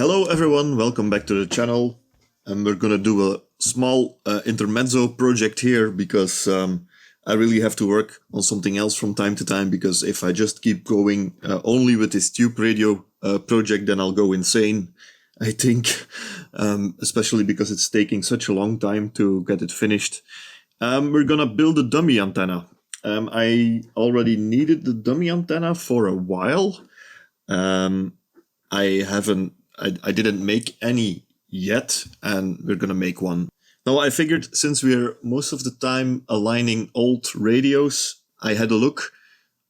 Hello everyone, welcome back to the channel. And we're gonna do a small intermezzo project here because I really have to work on something else from time to time, because if I just keep going only with this tube radio project, then I'll go insane, I think, especially because it's taking such a long time to get it finished. We're gonna build a dummy antenna. I already needed the dummy antenna for a while. I didn't make any yet, and we're gonna make one. Now I figured, since we're most of the time aligning old radios, I had a look.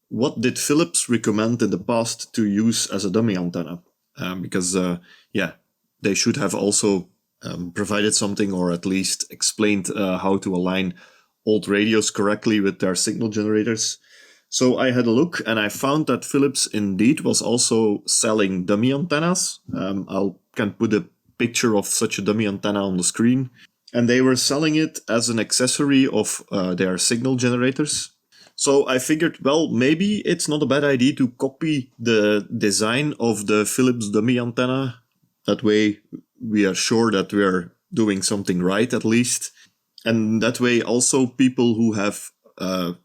What did Philips recommend in the past to use as a dummy antenna? Because they should have also provided something, or at least explained how to align old radios correctly with their signal generators. So I had a look, and I found that Philips indeed was also selling dummy antennas. I can put a picture of such a dummy antenna on the screen. And they were selling it as an accessory of their signal generators. So I figured, well, maybe it's not a bad idea to copy the design of the Philips dummy antenna. That way we are sure that we are doing something right, at least. And that way also people who have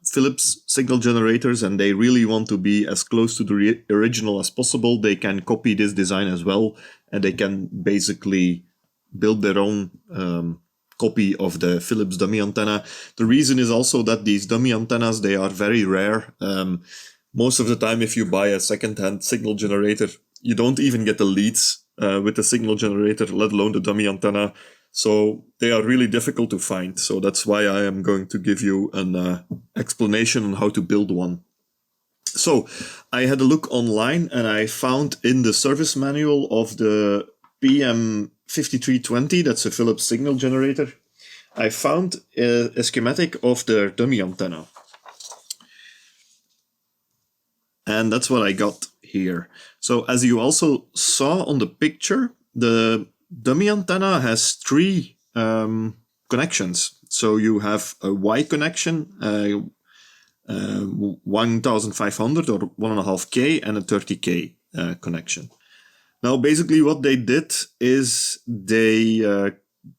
Philips signal generators and they really want to be as close to the original as possible, they can copy this design as well, and they can basically build their own copy of the Philips dummy antenna. The reason is also that these dummy antennas, they are very rare. Most of the time, if you buy a second-hand signal generator, you don't even get the leads with the signal generator, let alone the dummy antenna. So they are really difficult to find. So that's why I am going to give you an explanation on how to build one. So I had a look online, and I found in the service manual of the PM5320, that's a Philips signal generator, I found a schematic of their dummy antenna. And that's what I got here. So as you also saw on the picture, the dummy antenna has three connections. So you have a Y connection, 1500 or 1.5K, and a 30K connection. Now, basically what they did is they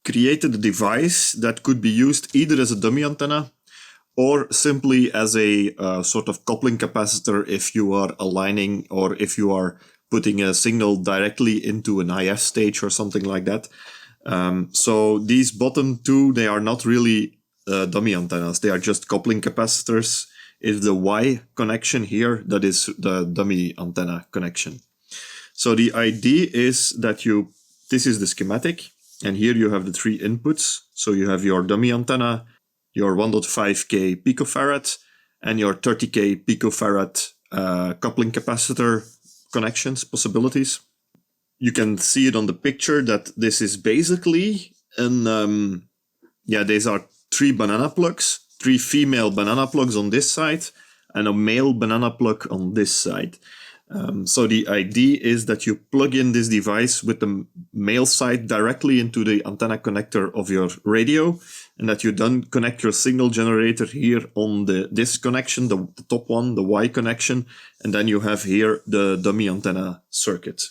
created a device that could be used either as a dummy antenna or simply as a sort of coupling capacitor if you are aligning, or if you are putting a signal directly into an IF stage or something like that. So these bottom two, they are not really dummy antennas. They are just coupling capacitors. It's the Y connection here that is the dummy antenna connection. So the idea is that this is the schematic, and here you have the three inputs. So you have your dummy antenna, your 1.5K picofarad, and your 30K picofarad coupling capacitor connections possibilities. You can see it on the picture that this is basically these are three banana plugs, three female banana plugs on this side, and a male banana plug on this side. So the idea is that you plug in this device with the male side directly into the antenna connector of your radio, and that you then connect your signal generator here on this connection, the top one, the Y connection, and then you have here the dummy antenna circuit.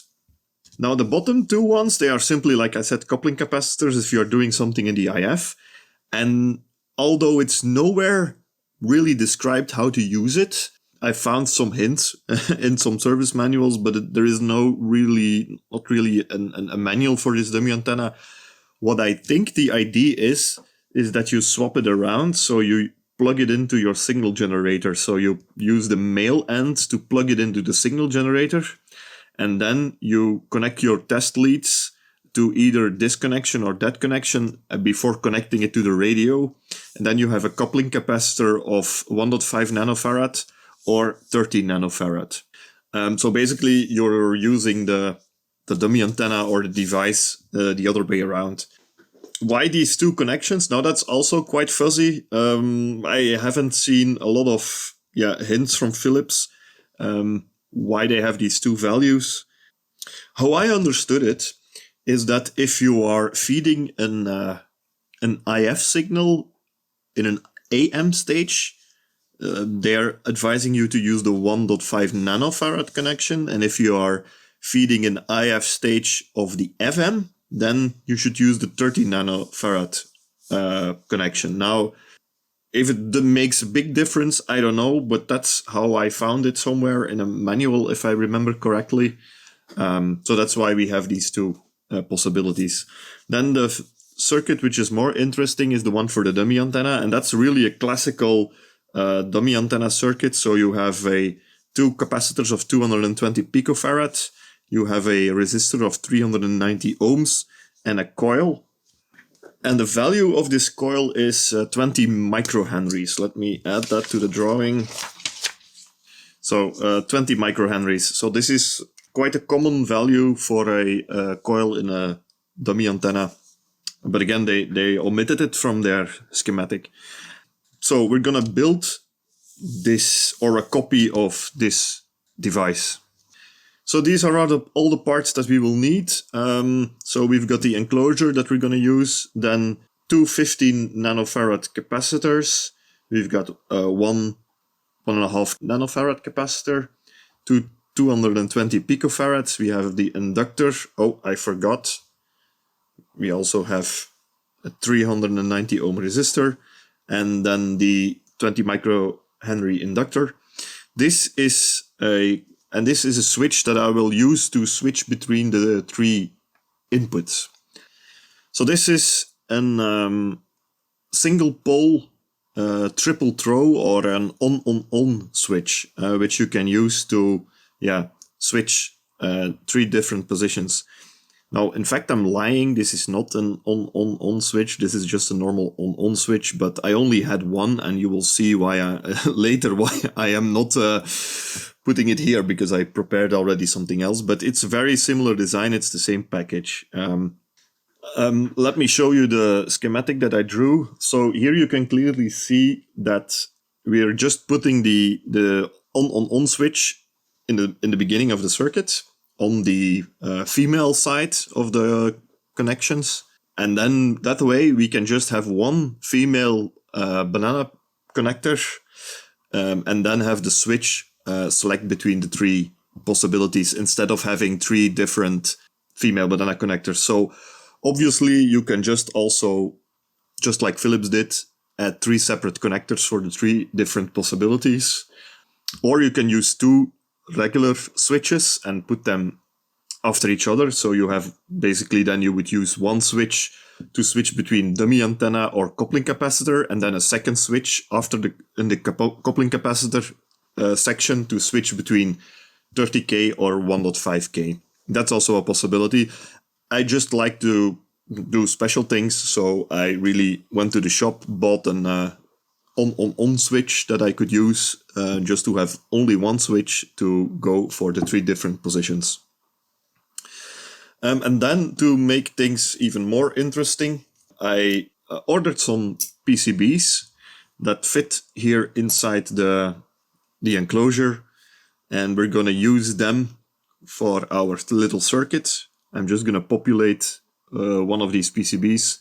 Now the bottom two ones, they are simply, like I said, coupling capacitors if you're doing something in the IF. And although it's nowhere really described how to use it, I found some hints in some service manuals, but there is not really a manual for this dummy antenna. What I think the idea is that you swap it around, so you plug it into your signal generator. So you use the male end to plug it into the signal generator, and then you connect your test leads to either this connection or that connection before connecting it to the radio. And then you have a coupling capacitor of 1.5 nanofarad or 30 nanofarad. So basically you're using the dummy antenna or the device the other way around. Why these two connections? Now that's also quite fuzzy. I haven't seen a lot of hints from Philips why they have these two values. How I understood it is that if you are feeding an IF signal in an AM stage, they're advising you to use the 1.5 nanofarad connection, and if you are feeding an IF stage of the FM, then you should use the 30 nanofarad connection. Now, if it makes a big difference, I don't know, but that's how I found it somewhere in a manual, if I remember correctly. So that's why we have these two possibilities. Then the circuit which is more interesting is the one for the dummy antenna, and that's really a classical dummy antenna circuit. So you have two capacitors of 220 picofarad, you have a resistor of 390 ohms, and a coil. And the value of this coil is 20 microhenries. Let me add that to the drawing. So 20 microhenries. So this is quite a common value for a coil in a dummy antenna. But again, they omitted it from their schematic. So we're going to build this, or a copy of this device. So these are all the parts that we will need. So we've got the enclosure that we're going to use, then two 15 nanofarad capacitors. We've got 1.5 nanofarad capacitor, two 220 picofarads. We have the inductor. Oh, I forgot. We also have a 390 ohm resistor, and then the 20 microhenry inductor. This is a switch that I will use to switch between the three inputs. So this is a single pole triple throw, or an on-on-on switch, which you can use to switch three different positions. Now, in fact, I'm lying. This is not an on-on-on switch. This is just a normal on-on switch, but I only had one, and you will see why later why I am not putting it here, because I prepared already something else. But it's a very similar design. It's the same package. Let me show you the schematic that I drew. So here you can clearly see that we are just putting the on-on-on switch in the beginning of the circuit, on the female side of the connections. And then that way we can just have one female banana connector, and then have the switch select between the three possibilities, instead of having three different female banana connectors. So obviously you can just also, just like Philips did, add three separate connectors for the three different possibilities. Or you can use two regular switches and put them after each other. So you have basically, then you would use one switch to switch between dummy antenna or coupling capacitor, and then a second switch in the coupling capacitor section to switch between 30K or 1.5K. That's also a possibility. I just like to do special things, so I really went to the shop, bought an on switch that I could use, just to have only one switch to go for the three different positions. And then, to make things even more interesting, I ordered some PCBs that fit here inside the enclosure, and we're going to use them for our little circuit. I'm just going to populate one of these PCBs,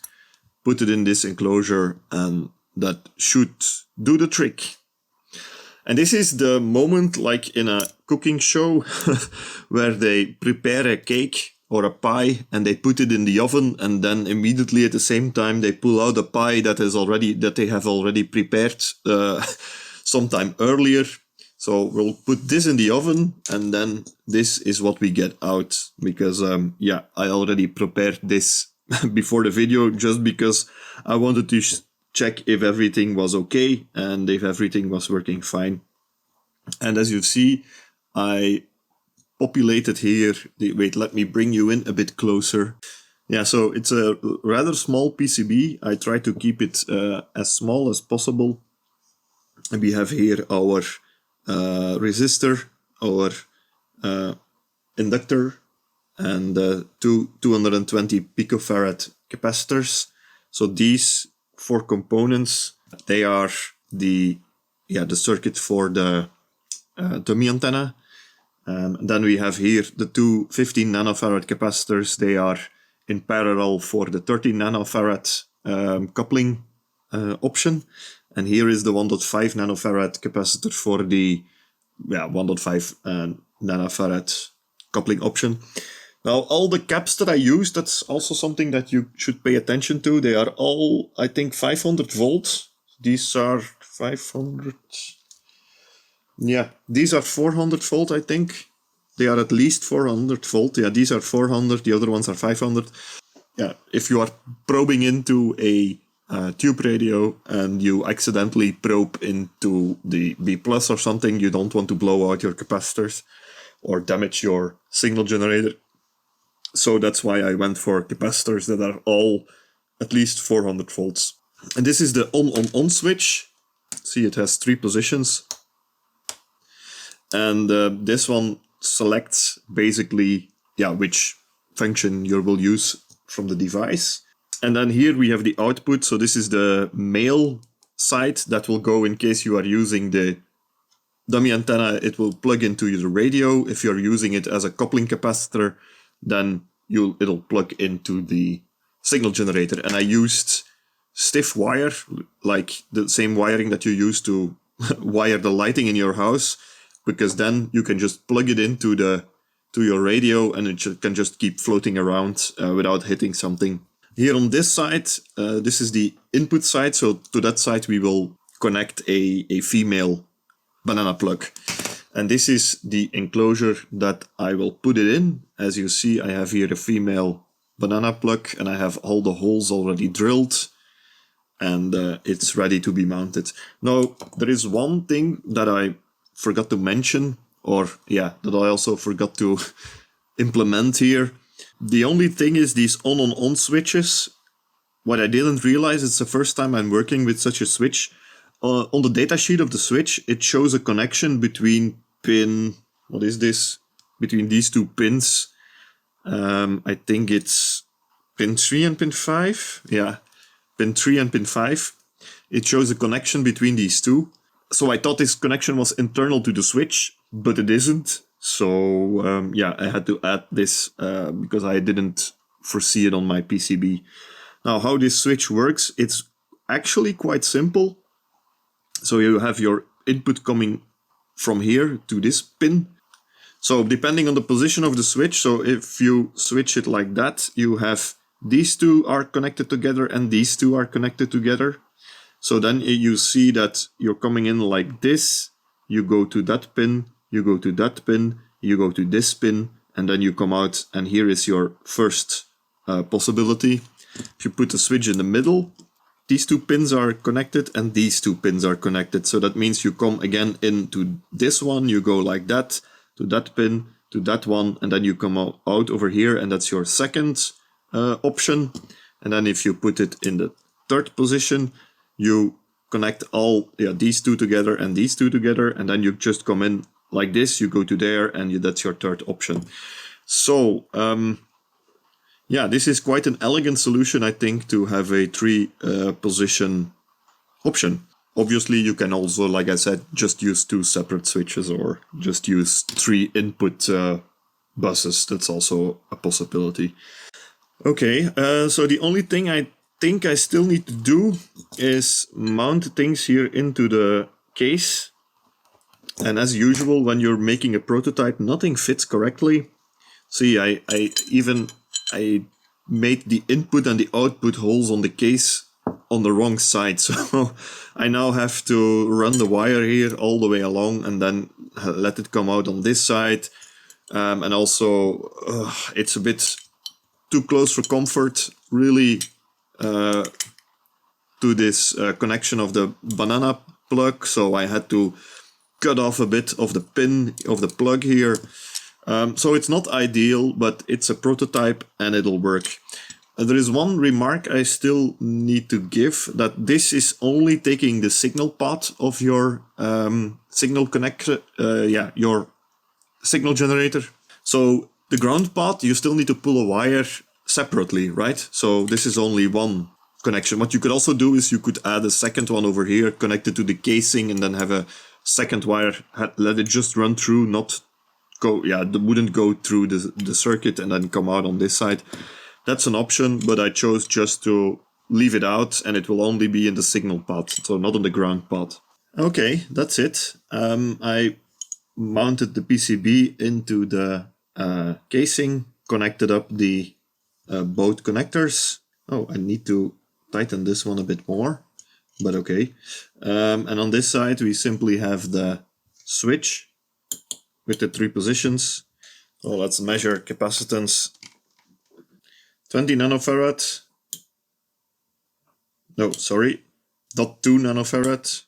put it in this enclosure, and that should do the trick. And this is the moment, like in a cooking show, where they prepare a cake or a pie and they put it in the oven, and then immediately at the same time they pull out a pie that they have already prepared sometime earlier. So we'll put this in the oven, and then this is what we get out, because I already prepared this before the video, just because I wanted to check if everything was okay and if everything was working fine. And as you see, I populated here. Wait, let me bring you in a bit closer. Yeah, so it's a rather small PCB. I try to keep it as small as possible. And we have here our resistor, our inductor, and two 220 picofarad capacitors. So these four components, they are the circuit for the dummy antenna. Then we have here the two 15 nanofarad capacitors. They are in parallel for the 30 nanofarad coupling option. And here is the 1.5 nanofarad capacitor for the 1.5 nanofarad coupling option. Now, all the caps that I use, that's also something that you should pay attention to. They are all, I think, 500 volts. These are 500. Yeah, these are 400 volt, I think. They are at least 400 volt. Yeah, these are 400. The other ones are 500. Yeah, if you are probing into a tube radio and you accidentally probe into the B plus or something, you don't want to blow out your capacitors or damage your signal generator. So that's why I went for capacitors that are all at least 400 volts. And this is the on-on-on switch. See, it has 3 positions. And this one selects basically, which function you will use from the device. And then here we have the output. So this is the male side that will go in case you are using the dummy antenna. It will plug into your radio. If you're using it as a coupling capacitor, then it'll plug into the signal generator. And I used stiff wire, like the same wiring that you use to wire the lighting in your house, because then you can just plug it into your radio and it can just keep floating around without hitting something. Here on this side, this is the input side. So to that side, we will connect a female banana plug. And this is the enclosure that I will put it in. As you see, I have here a female banana plug and I have all the holes already drilled and it's ready to be mounted. Now, there is one thing that I forgot to mention, that I also forgot to implement here. The only thing is these on-on-on switches. What I didn't realize, it's the first time I'm working with such a switch. On the datasheet of the switch, it shows a connection between between these 2 pins. I think it's pin 3 and pin 5. Yeah, pin 3 and pin 5. It shows a connection between these 2. So I thought this connection was internal to the switch, but it isn't. So I had to add this because I didn't foresee it on my PCB. Now, how this switch works, it's actually quite simple. So you have your input coming from here to this pin. So depending on the position of the switch, so if you switch it like that, you have these 2 are connected together and these 2 are connected together. So then you see that you're coming in like this, you go to that pin, you go to that pin, you go to this pin, and then you come out, and here is your first possibility. If you put the switch in the middle, these 2 pins are connected and these 2 pins are connected. So that means you come again into this one, you go like that, to that pin, to that one, and then you come out over here, and that's your second option. And then if you put it in the third position, you connect all these 2 together and these 2 together, and then you just come in like this, you go to there, and that's your third option. So this is quite an elegant solution, I think, to have a 3 position option. Obviously, you can also, like I said, just use 2 separate switches or just use 3 input buses. That's also a possibility. Okay, so the only thing I think I still need to do is mount things here into the case. And as usual, when you're making a prototype, nothing fits correctly. See, I made the input and the output holes on the case on the wrong side. So I now have to run the wire here all the way along and then let it come out on this side. And also, it's a bit too close for comfort, really, to this connection of the banana plug. So I had to cut off a bit of the pin of the plug here. So it's not ideal, but it's a prototype and it'll work. There is one remark I still need to give, that this is only taking the signal part of your signal connector, your signal generator. So the ground part, you still need to pull a wire separately, right? So this is only one connection. What you could also do is you could add a second one over here, connect it to the casing, and then have a second wire, let it just run through, not go, it wouldn't go through the circuit and then come out on this side. That's an option, but I chose just to leave it out, and it will only be in the signal part, so not on the ground part. Okay, that's it. I mounted the PCB into the casing, connected up the both connectors. Oh, I need to tighten this one a bit more, but okay. And on this side, we simply have the switch with the 3 positions. So let's measure capacitance. 20 nanofarad. No, sorry. 0.2 nanofarad,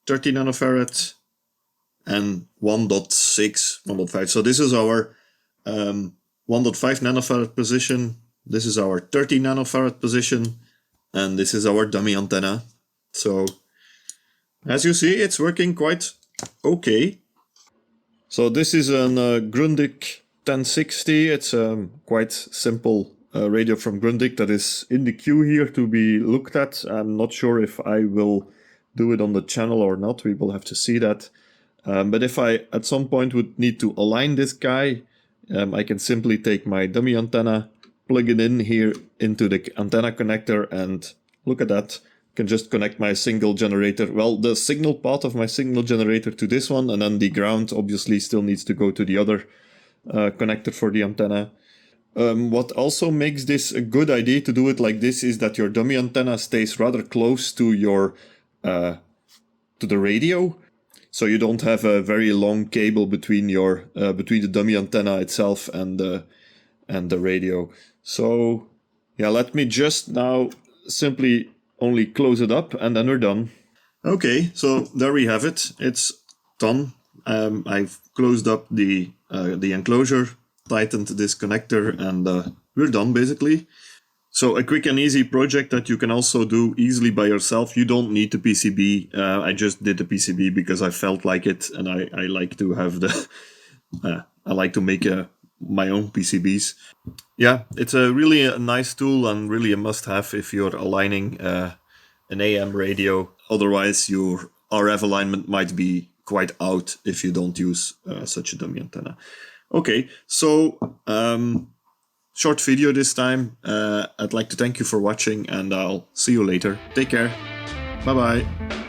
30 nanofarad, and 1.6, 1.5. So this is our 1.5 nanofarad position. This is our 30 nanofarad position. And this is our dummy antenna. So as you see, it's working quite okay. So this is a Grundig 1060. It's a quite simple radio from Grundig that is in the queue here to be looked at. I'm not sure if I will do it on the channel or not. We will have to see that. But if I at some point would need to align this guy, I can simply take my dummy antenna, plug it in here into the antenna connector, and look at that. Can just connect my single generator, well, the signal part of my signal generator to this one, and then the ground obviously still needs to go to the other connector for the antenna. What also makes this a good idea to do it like this is that your dummy antenna stays rather close to your to the radio, so you don't have a very long cable between your between the dummy antenna itself and the radio. So yeah, let me just now simply only close it up and then we're done. Okay, so there we have it. It's done. I've closed up the enclosure, tightened this connector, and we're done basically. So a quick and easy project that you can also do easily by yourself. You don't need the PCB. I just did the PCB because I felt like it, and I like to have the I like to make my own PCBs. Yeah, it's a really a nice tool and really a must-have if you're aligning an AM radio. Otherwise, your RF alignment might be quite out if you don't use such a dummy antenna. Okay, so short video this time. I'd like to thank you for watching, and I'll see you later. Take care. Bye-bye.